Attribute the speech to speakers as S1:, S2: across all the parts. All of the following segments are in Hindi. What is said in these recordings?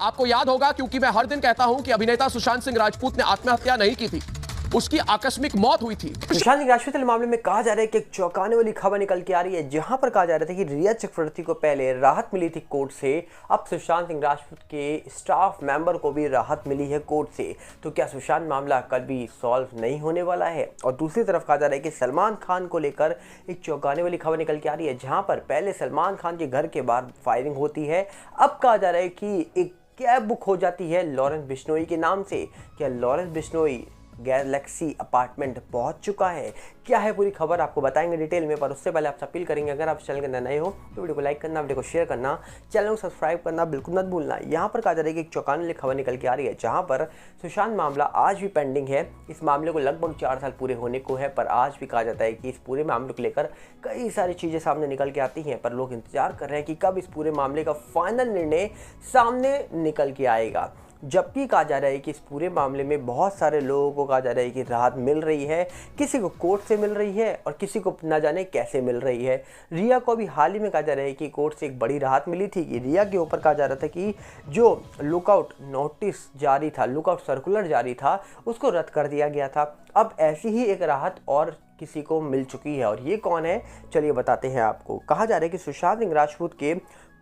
S1: आपको याद होगा, क्योंकि मैं हर दिन कहता हूं कि अभिनेता सुशांत सिंह राजपूत ने आत्महत्या नहीं की थी, उसकी आकस्मिक मौत हुई थी।
S2: सुशांत सिंह राजपूत मामले में कहा जा रहा है कि एक चौंकाने वाली खबर निकल के आ रही है, जहां पर कहा जा रहा था कि रिया चक्रवर्ती को पहले राहत मिली थी कोर्ट से, अब सुशांत सिंह राजपूत के स्टाफ मेंबर को भी राहत मिली है कोर्ट से। तो क्या सुशांत मामला कभी सॉल्व नहीं होने वाला है? और दूसरी तरफ कहा जा रहा है कि सलमान खान को लेकर एक चौंकाने वाली खबर निकल के आ रही है, जहां पर पहले सलमान खान के घर के बाहर फायरिंग होती है, अब कहा जा रहा है कि एक कैब बुक हो जाती है लॉरेंस बिश्नोई के नाम से। क्या लॉरेंस बिश्नोई गैलेक्सी अपार्टमेंट पहुंच चुका है? क्या है पूरी खबर आपको बताएंगे डिटेल में, पर उससे पहले आपसे अपील करेंगे, अगर आप चैनल के अंदर नए हो तो वीडियो को लाइक करना, वीडियो को शेयर करना, चैनल को सब्सक्राइब करना बिल्कुल मत भूलना। यहाँ पर कहा जा रहा है कि एक चौंकाने वाली खबर निकल के आ रही है, जहाँ पर सुशांत मामला आज भी पेंडिंग है। इस मामले को लगभग 4 साल पूरे होने को है, पर आज भी कहा जाता है कि इस पूरे मामले को लेकर कई सारी चीज़ें सामने निकल के आती हैं, पर लोग इंतजार कर रहे हैं कि कब इस पूरे मामले का फाइनल निर्णय सामने निकल के आएगा। जबकि कहा जा रहा है कि इस पूरे मामले में बहुत सारे लोगों को कहा जा रहा है कि राहत मिल रही है, किसी को कोर्ट से मिल रही है और किसी को न जाने कैसे मिल रही है। रिया को भी हाल ही में कहा जा रहा है कि कोर्ट से एक बड़ी राहत मिली थी कि रिया के ऊपर कहा जा रहा था कि जो लुकआउट नोटिस जारी था, लुकआउट सर्कुलर जारी था, उसको रद्द कर दिया गया था। अब ऐसी ही एक राहत और किसी को मिल चुकी है, और ये कौन है चलिए बताते हैं आपको। कहा जा रहा है कि सुशांत सिंह राजपूत के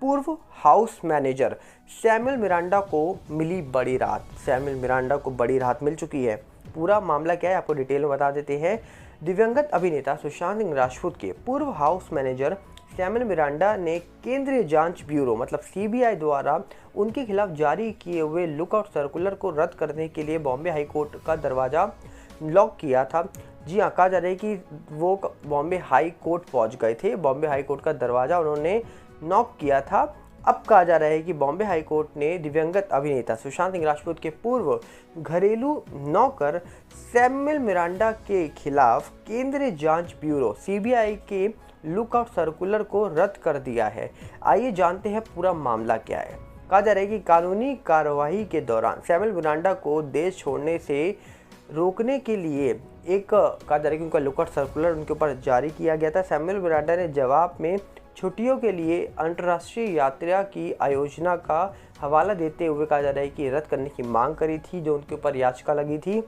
S2: पूर्व हाउस मैनेजर सैमुअल मिरांडा को मिली बड़ी राहत। सैमुअल मिरांडा को बड़ी राहत मिल चुकी है। पूरा मामला क्या है आपको डिटेल में बता देते हैं। दिवंगत अभिनेता सुशांत सिंह राजपूत के पूर्व हाउस मैनेजर सैमुअल मिरांडा ने केंद्रीय जांच ब्यूरो मतलब सीबीआई द्वारा उनके खिलाफ जारी किए हुए लुकआउट सर्कुलर को रद्द करने के लिए बॉम्बे हाईकोर्ट का दरवाजा लॉक किया था। जी हाँ, कहा जा रहा है कि वो बॉम्बे हाई कोर्ट पहुँच गए थे। बॉम्बे हाई कोर्ट का दरवाज़ा उन्होंने नॉक किया था। अब कहा जा रहा है कि बॉम्बे हाई कोर्ट ने दिवंगत अभिनेता सुशांत सिंह राजपूत के पूर्व घरेलू नौकर सैमुअल मिरांडा के खिलाफ केंद्रीय जांच ब्यूरो सीबीआई के लुकआउट सर्कुलर को रद्द कर दिया है। आइए जानते हैं पूरा मामला क्या है। कहा जा रहा है कि कानूनी कार्रवाई के दौरान सैमुअल मिरांडा को देश छोड़ने से रोकने के लिए एक कहा जा रहा है कि उनका लुकआउट सर्कुलर उनके ऊपर जारी किया गया था। सैमुअल मिरांडा ने जवाब में छुट्टियों के लिए अंतर्राष्ट्रीय यात्रा की आयोजना का हवाला देते हुए कहा जा रहा है कि रद्द करने की मांग करी थी, जो उनके ऊपर याचिका लगी थी।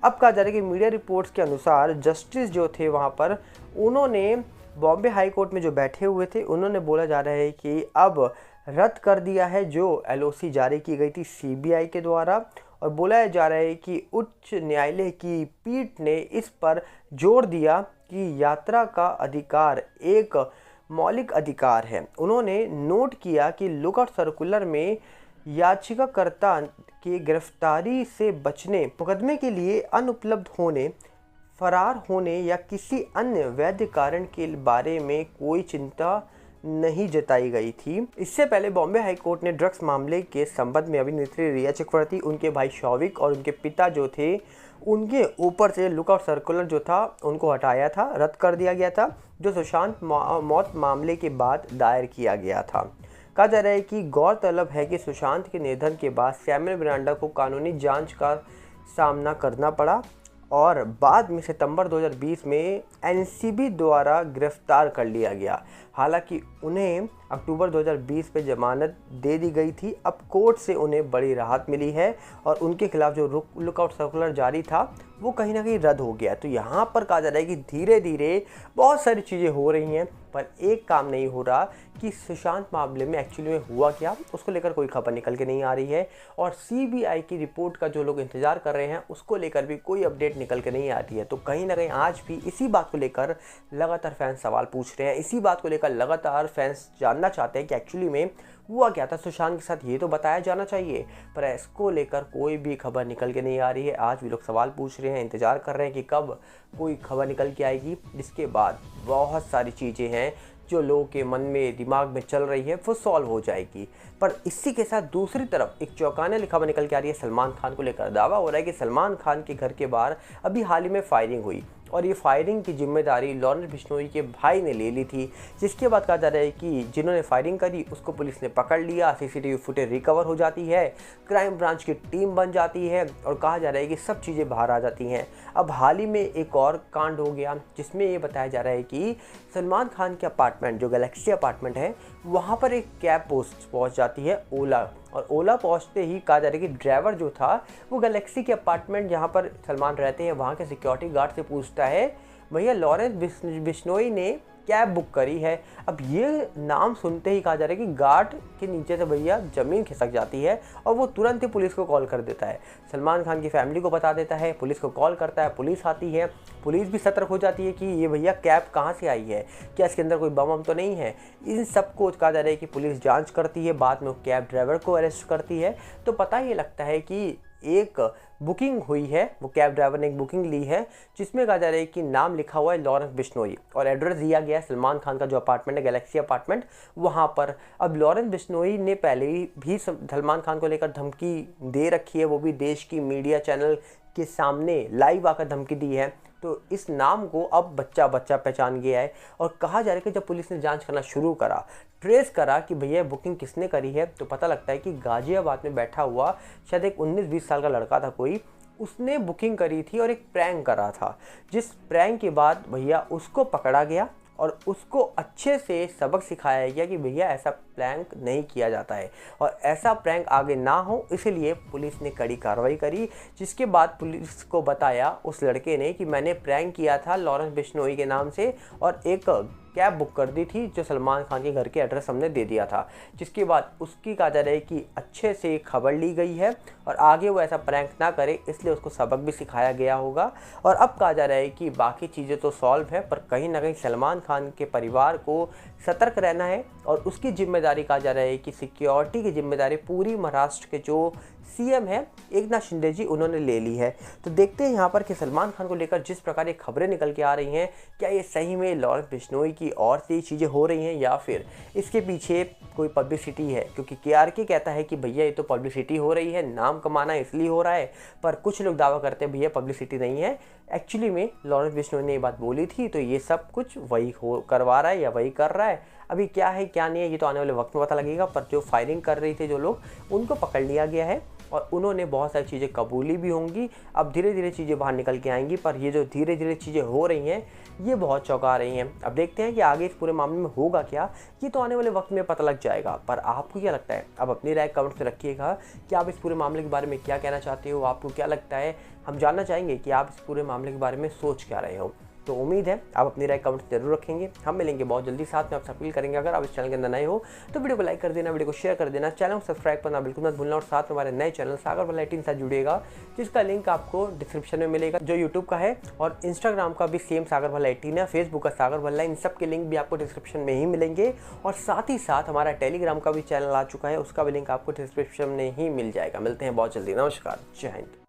S2: अब कहा जा रहा है कि मीडिया रिपोर्ट्स के अनुसार जस्टिस जो थे वहां पर, उन्होंने बॉम्बे हाई कोर्ट में जो बैठे हुए थे, उन्होंने बोला जा रहा है कि अब रद्द कर दिया है जो एलओसी जारी की गई थी सीबीआई के द्वारा, और बोला जा रहा है कि उच्च न्यायालय की पीठ ने इस पर जोर दिया कि यात्रा का अधिकार एक मौलिक अधिकार है। उन्होंने नोट किया कि लुकआउट सर्कुलर में याचिकाकर्ता की गिरफ्तारी से बचने, मुकदमे के लिए अनुपलब्ध होने, फरार होने या किसी अन्य वैध कारण के बारे में कोई चिंता नहीं जताई गई थी। इससे पहले बॉम्बे हाई कोर्ट ने ड्रग्स मामले के संबंध में अभिनेत्री रिया चक्रवर्ती, उनके भाई शौविक और उनके पिता जो थे, उनके ऊपर से लुकआउट सर्कुलर जो था उनको हटाया था, रद्द कर दिया गया था, जो सुशांत मौत मामले के बाद दायर किया गया था। कहा जा रहा है कि गौरतलब है कि सुशांत के निधन के बाद सैमुअल मिरांडा को कानूनी जांच का सामना करना पड़ा और बाद में सितंबर 2020 में एनसीबी द्वारा गिरफ्तार कर लिया गया। हालांकि उन्हें अक्टूबर 2020 में जमानत दे दी गई थी। अब कोर्ट से उन्हें बड़ी राहत मिली है और उनके खिलाफ जो लुकआउट सर्कुलर जारी था वो कहीं ना कहीं रद्द हो गया। तो यहाँ पर कहा जा रहा है कि धीरे धीरे बहुत सारी चीज़ें हो रही हैं, पर एक काम नहीं हो रहा कि सुशांत मामले में एक्चुअली में हुआ क्या, उसको लेकर कोई खबर निकल के नहीं आ रही है। और सीबीआई की रिपोर्ट का जो लोग इंतजार कर रहे हैं उसको लेकर भी कोई अपडेट निकल के नहीं आती है। तो कहीं ना कहीं आज भी इसी बात को लेकर लगातार फैंस सवाल पूछ रहे हैं, इसी बात को लेकर लगातार फैंस जानना चाहते हैं कि एक्चुअली में हुआ क्या था सुशांत के साथ, ये तो बताया जाना चाहिए, पर इसको लेकर कोई भी खबर निकल के नहीं आ रही है। आज भी लोग सवाल पूछ रहे हैं, इंतजार कर रहे हैं कि कब कोई खबर निकल के आएगी, जिसके बाद बहुत सारी चीज़ें हैं जो लोगों के मन में दिमाग में चल रही है वो सॉल्व हो जाएगी। पर इसी के साथ दूसरी तरफ एक चौंकाने वाली खबर निकल के आ रही है सलमान खान को लेकर। दावा हो रहा है कि सलमान खान के घर के बाहर अभी हाल ही में फायरिंग हुई और ये फायरिंग की जिम्मेदारी लॉरेंस बिश्नोई के भाई ने ले ली थी, जिसके बाद कहा जा रहा है कि जिन्होंने फायरिंग करी उसको पुलिस ने पकड़ लिया, सीसीटीवी फुटेज रिकवर हो जाती है, क्राइम ब्रांच की टीम बन जाती है और कहा जा रहा है कि सब चीज़ें बाहर आ जाती हैं। अब हाल ही में एक और कांड हो गया जिसमें ये बताया जा रहा है कि सलमान खान के अपार्टमेंट जो गैलेक्सी अपार्टमेंट है वहाँ पर एक कैब पोस्ट पहुँच जाती है ओला, और ओला पहुंचते ही कहा जा रहा है कि ड्राइवर जो था वो गैलेक्सी के अपार्टमेंट जहां पर सलमान रहते हैं वहां के सिक्योरिटी गार्ड से पूछता है, भैया लॉरेंस बिश्नोई ने कैब बुक करी है। अब ये नाम सुनते ही कहा जा रहा है कि गार्ड के नीचे से भैया ज़मीन खिसक जाती है और वो तुरंत ही पुलिस को कॉल कर देता है। सलमान खान की फैमिली को बता देता है, पुलिस को कॉल करता है, पुलिस आती है। पुलिस भी सतर्क हो जाती है कि ये भैया कैब कहाँ से आई है, क्या इसके अंदर कोई बम वम तो नहीं है। इन सब को कहा जा रहा है कि पुलिस जाँच करती है, बाद में वो कैब ड्राइवर को अरेस्ट करती है। तो पता ये लगता है कि एक बुकिंग हुई है, वो कैब ड्राइवर ने एक बुकिंग ली है जिसमें कहा जा रहा है कि नाम लिखा हुआ है लॉरेंस बिश्नोई और एड्रेस दिया गया है सलमान खान का जो अपार्टमेंट है गैलेक्सी अपार्टमेंट वहाँ पर। अब लॉरेंस बिश्नोई ने पहले भी सलमान खान को लेकर धमकी दे रखी है, वो भी देश की मीडिया चैनल के सामने लाइव आकर धमकी दी है। तो इस नाम को अब बच्चा पहचान गया है और कहा जा रहा है कि जब पुलिस ने जांच करना शुरू करा, ट्रेस करा कि भैया बुकिंग किसने करी है, तो पता लगता है कि गाजियाबाद में बैठा हुआ शायद एक 19-20 साल का लड़का था कोई, उसने बुकिंग करी थी और एक प्रैंक करा था। जिस प्रैंक के बाद भैया उसको पकड़ा गया और उसको अच्छे से सबक सिखाया गया कि भैया ऐसा प्रैंक नहीं किया जाता है और ऐसा प्रैंक आगे ना हो, इसलिए पुलिस ने कड़ी कार्रवाई करी। जिसके बाद पुलिस को बताया उस लड़के ने कि मैंने प्रैंक किया था लॉरेंस बिश्नोई के नाम से और एक कैब बुक कर दी थी जो सलमान खान के घर के एड्रेस हमने दे दिया था। जिसके बाद उसकी कहा जा रहा है कि अच्छे से खबर ली गई है और आगे वो ऐसा प्रैंक ना करे, इसलिए उसको सबक भी सिखाया गया होगा। और अब कहा जा रहा है कि बाकी चीज़ें तो सॉल्व है, पर कहीं ना कहीं सलमान खान के परिवार को सतर्क रहना है और उसकी जिम्मेदारी कहा जा रहा है कि सिक्योरिटी की जिम्मेदारी पूरी महाराष्ट्र के जो सीएम है एकनाथ शिंदे जी उन्होंने ले ली है। तो देखते हैं यहाँ पर कि सलमान खान को लेकर जिस प्रकार ये खबरें निकल के आ रही हैं, क्या ये सही में लॉरेंस बिश्नोई की और सी चीज़ें हो रही हैं या फिर इसके पीछे कोई पब्लिसिटी है। क्योंकि केआरके कहता है कि भैया ये तो पब्लिसिटी हो रही है, नाम कमाना इसलिए हो रहा है, पर कुछ लोग दावा करते हैं भैया पब्लिसिटी नहीं है, एक्चुअली में लॉरेंस बिश्नोई ने ये बात बोली थी, तो ये सब कुछ वही करवा रहा है या वही कर रहा है। अभी क्या है क्या नहीं है ये तो आने वाले वक्त में पता लगेगा, पर जो फायरिंग कर रही थे जो लोग उनको पकड़ लिया गया है और उन्होंने बहुत सारी चीज़ें कबूली भी होंगी। अब धीरे धीरे चीज़ें बाहर निकल के आएंगी, पर ये जो धीरे धीरे चीज़ें हो रही हैं ये बहुत चौंका रही हैं। अब देखते हैं कि आगे इस पूरे मामले में होगा क्या, ये तो आने वाले वक्त में पता लग जाएगा। पर आपको क्या लगता है, अब अपनी राय कमेंट्स में रखिएगा कि आप इस पूरे मामले के बारे में क्या कहना चाहते हो, आपको क्या लगता है। हम जानना चाहेंगे कि आप इस पूरे मामले के बारे में सोच क्या रहे हो। तो उम्मीद है आप अपनी राय कमेंट्स जरूर रखेंगे। हम मिलेंगे बहुत जल्दी, साथ में आपसे अपील करेंगे अगर आप इस चैनल के अंदर नए हो तो वीडियो को लाइक कर देना, वीडियो को शेयर कर देना, चैनल को सब्सक्राइब करना बिल्कुल मत भूलना और साथ में हमारे नए चैनल सागर भल्ला 18 साथ जुड़िएगा, जिसका लिंक आपको डिस्क्रिप्शन में मिलेगा, जो यूट्यूब का है और इंस्टाग्राम का भी सेम सागर भल्ला 18 है, फेसबुक का सागर भल्ला, इन सब के लिंक भी आपको डिस्क्रिप्शन में ही मिलेंगे। और साथ ही साथ हमारा टेलीग्राम का भी चैनल आ चुका है, उसका भी लिंक आपको डिस्क्रिप्शन में ही मिल जाएगा। मिलते हैं बहुत जल्दी, नमस्कार, जय हिंद।